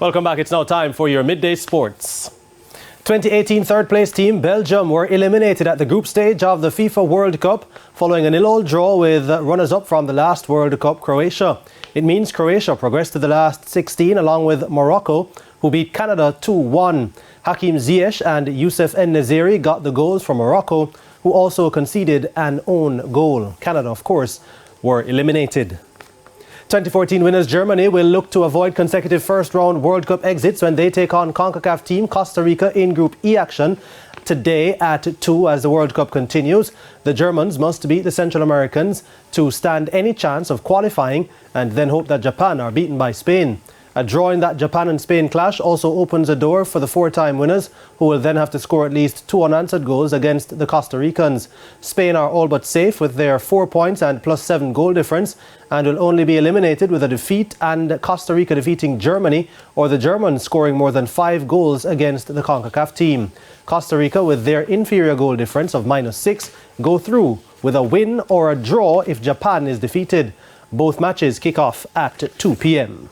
Welcome back. It's now time for your midday sports. 2018 third place team Belgium were eliminated at the group stage of the FIFA World Cup following a 0-0 draw with runners-up from the last World Cup, Croatia. It means Croatia progressed to the last 16 along with Morocco, who beat Canada 2-1. Hakim Ziyech and Youssef En-Nesyri got the goals for Morocco, who also conceded an own goal. Canada, of course, were eliminated. 2014 winners Germany will look to avoid consecutive first-round World Cup exits when they take on CONCACAF team Costa Rica in Group E action today at 2 as the World Cup continues. The Germans must beat the Central Americans to stand any chance of qualifying and then hope that Japan are beaten by Spain. A draw in that Japan and Spain clash also opens a door for the four-time winners, who will then have to score at least 2 unanswered goals against the Costa Ricans. Spain are all but safe with their 4 points and +7 goal difference, and will only be eliminated with a defeat and Costa Rica defeating Germany, or the Germans scoring more than 5 goals against the CONCACAF team. Costa Rica, with their inferior goal difference of -6, go through with a win or a draw if Japan is defeated. Both matches kick off at 2 p.m.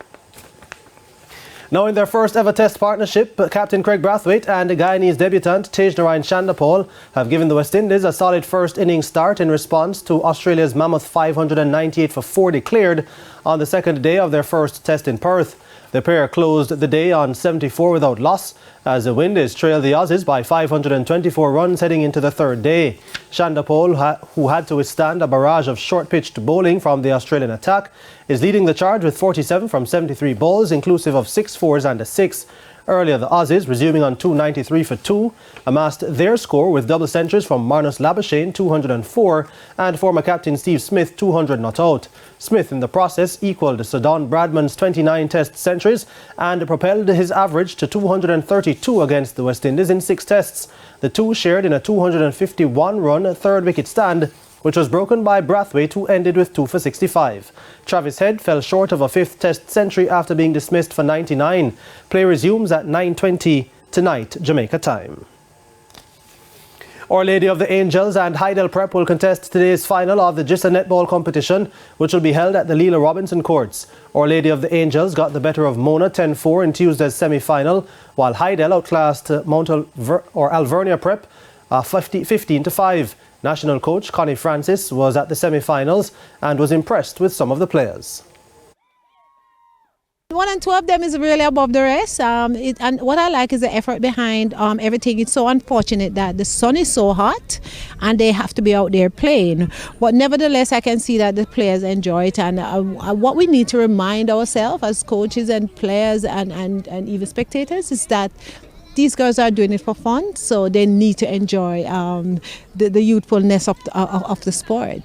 Now in their first ever test partnership, Captain Craig Brathwaite and Guyanese debutant Tagenarine Shandapol have given the West Indies a solid first innings start in response to Australia's mammoth 598 for 4 declared on the second day of their first test in Perth. The pair closed the day on 74 without loss as the Windies trailed the Aussies by 524 runs heading into the third day. Shandapol, who had to withstand a barrage of short-pitched bowling from the Australian attack, is leading the charge with 47 from 73 balls, inclusive of 6 fours and a 6. Earlier, the Aussies, resuming on 293 for 2, amassed their score with double centuries from Marnus Labuschagne, 204, and former captain Steve Smith, 200 not out. Smith, in the process, equalled Sir Don Bradman's 29 test centuries and propelled his average to 232 against the West Indies in 6 tests. The two shared in a 251-run third-wicket stand, which was broken by Brathwaite, who ended with 2 for 65. Travis Head fell short of a 5th test century after being dismissed for 99. Play resumes at 9:20 tonight, Jamaica time. Our Lady of the Angels and Hydel Prep will contest today's final of the Gissa netball competition, which will be held at the Leela Robinson courts. Our Lady of the Angels got the better of Mona 10-4 in Tuesday's semi-final, while Hydel outclassed Alvernia Prep 15-5. National coach Connie Francis was at the semi-finals and was impressed with some of the players. 1 and 2 of them is really above the rest, and what I like is the effort behind everything. It's so unfortunate that the sun is so hot and they have to be out there playing, but nevertheless I can see that the players enjoy it, and what we need to remind ourselves as coaches and players and even spectators is that these girls are doing it for fun, so they need to enjoy the youthfulness of the sport.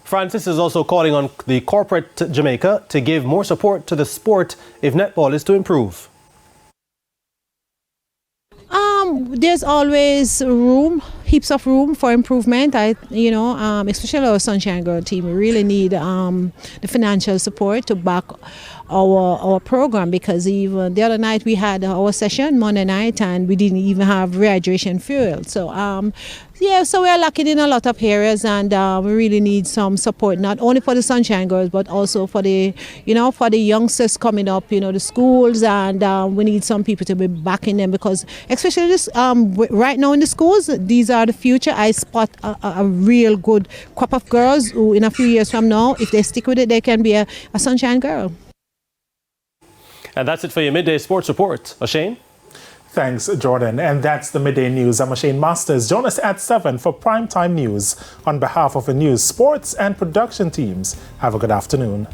Francis is also calling on the corporate Jamaica to give more support to the sport if netball is to improve. There's always heaps of room for improvement. Especially our Sunshine Girl team, we really need the financial support to back our program, because even the other night we had our session Monday night and we didn't even have rehydration fuel. So so we are lacking in a lot of areas, and we really need some support, not only for the Sunshine Girls but also for the youngsters coming up, the schools, and we need some people to be backing them, because especially this right now in the schools, these are the future. I spot a real good crop of girls who in a few years from now, if they stick with it, they can be a Sunshine Girl. And that's it for your Midday Sports Report. O'Shane? Thanks, Jordan. And that's the Midday News. I'm O'Shane Masters. Join us at 7 for Primetime News. On behalf of the news, sports and production teams, have a good afternoon.